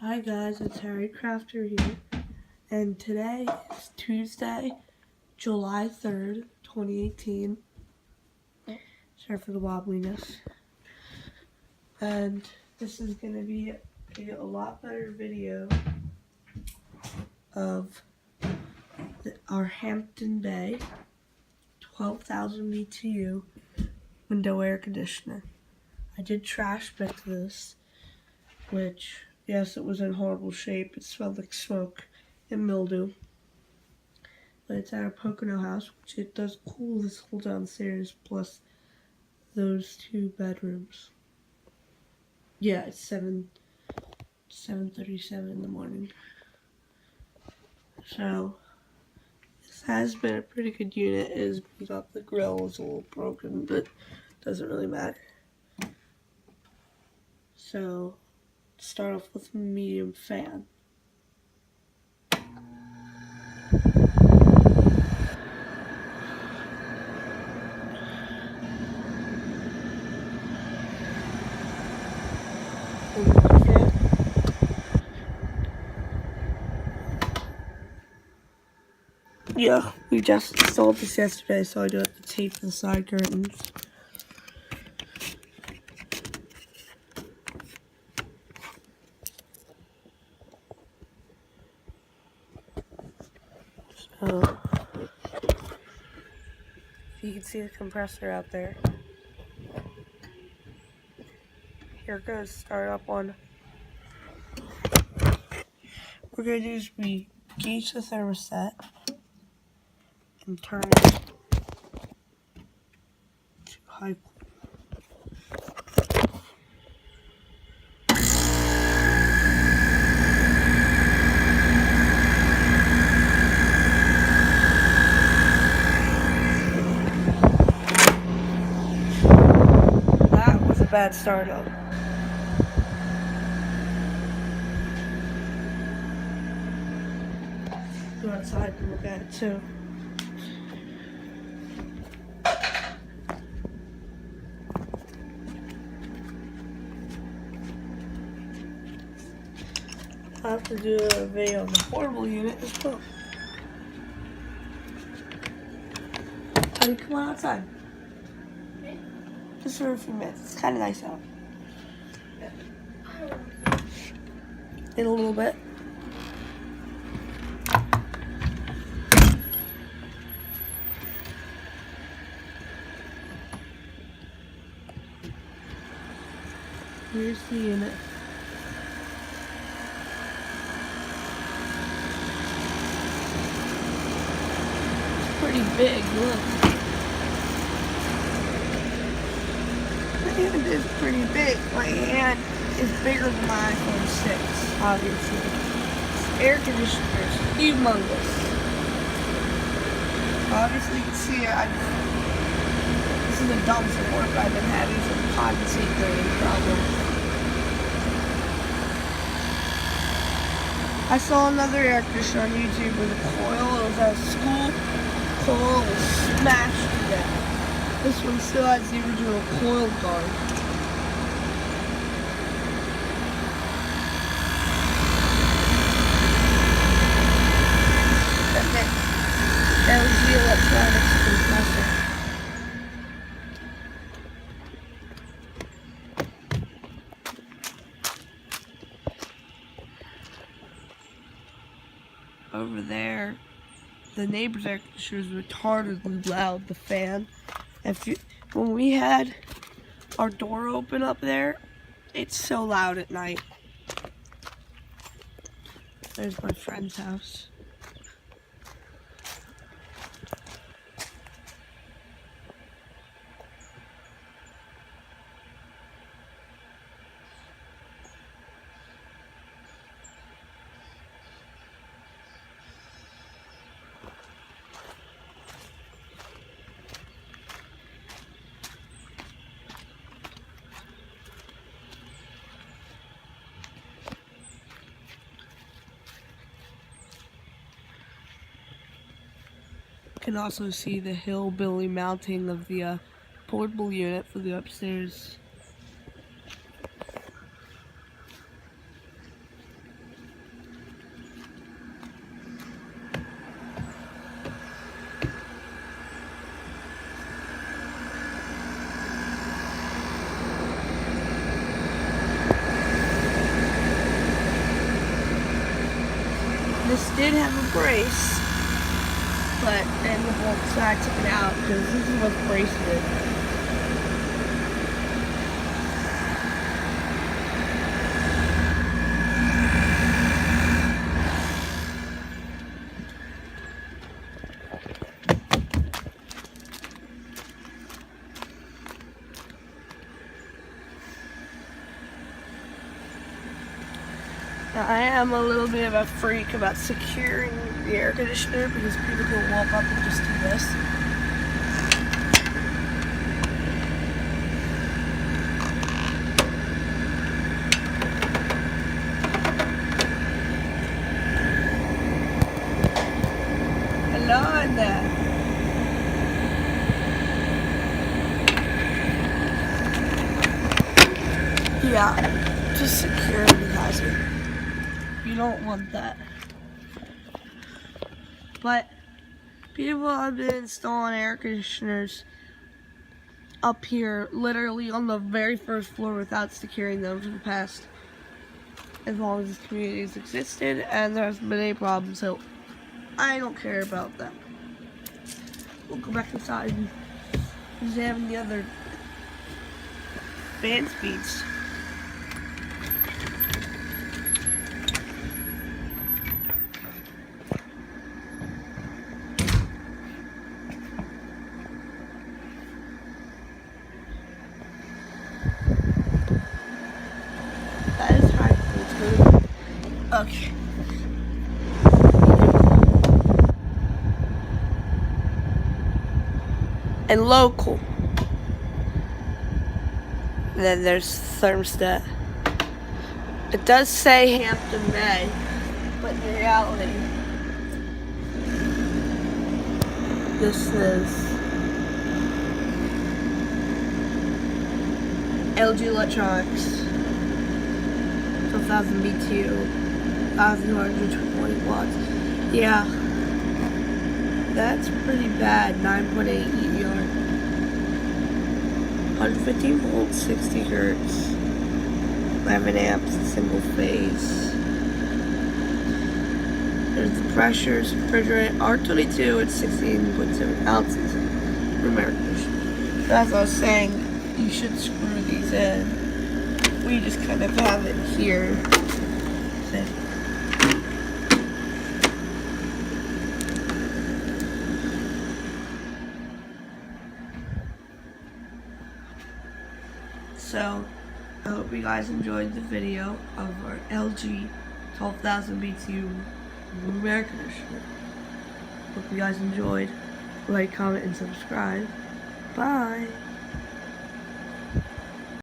Hi guys, it's Harry Crafter here, and today is Tuesday, July 3rd, 2018. Sorry for the wobbliness. And this is going to be a lot better video of our Hampton Bay 12,000 BTU window air conditioner. I did trash pick this, which, yes, it was in horrible shape. It smelled like smoke and mildew. But it's at our Pocono house, which it does cool this whole downstairs, plus those two bedrooms. Yeah, it's 7:37 in the morning. So, this has been a pretty good unit. It is beat up. The grill is a little broken, but doesn't really matter. So, start off with a medium fan. Yeah, we just installed this yesterday, so I do have to tape the side curtains. So, you can see the compressor out there. Here it goes, start up on. We're going to do is we gauge the thermostat and turn it to high. That was a bad startup. Go outside and look at it too. I have to do a video on the portable unit as well. Honey, come on outside. Okay. Just for a few minutes. It's kind of nice out. In a little bit. Here's the unit. It's pretty big, look. My hand is pretty big. My hand is bigger than my iPhone 6, obviously. This air conditioner is humongous. Obviously you can see this is a dumb support, but I've been having some condensate drain problems. I saw another air conditioner on YouTube with a coil. It was at a school. Coil was smashed to death. This one still has the original coil guard. That was the electronics compressor. Over there, the neighbor's air conditioner is retardedly loud, the fan. When we had our door open up there, it's so loud at night. There's my friend's house. You can also see the hillbilly mounting of the portable unit for the upstairs. This did have a brace, but in the bulk side I took it out because this is what the brace did. Now, I am a little bit of a freak about securing the air conditioner because people can walk up and just do this. Hello in there. Yeah, just security hazard. You don't want that. But people have been installing air conditioners up here, literally on the very first floor, without securing them for the past, as long as this community has existed, and there's been any problems, so I don't care about that. We'll go back inside and examine the other fan speeds. That is high. Let's go. Okay. And local. And then there's thermostat. It does say Hampton Bay, but in reality, this is LG Electronics. 12,000 BTU, 1,220 watts. Yeah, that's pretty bad. 9.8 EER, 115 volts, 60 hertz, 11 amps, single phase. There's the pressures, refrigerant, R22 at 16.7 ounces. Room air conditioner. So as I was saying, you should screw these in. We just kind of have it here. So, I hope you guys enjoyed the video of our LG 12,000 BTU room air conditioner. Hope you guys enjoyed. Like, comment, and subscribe. Bye.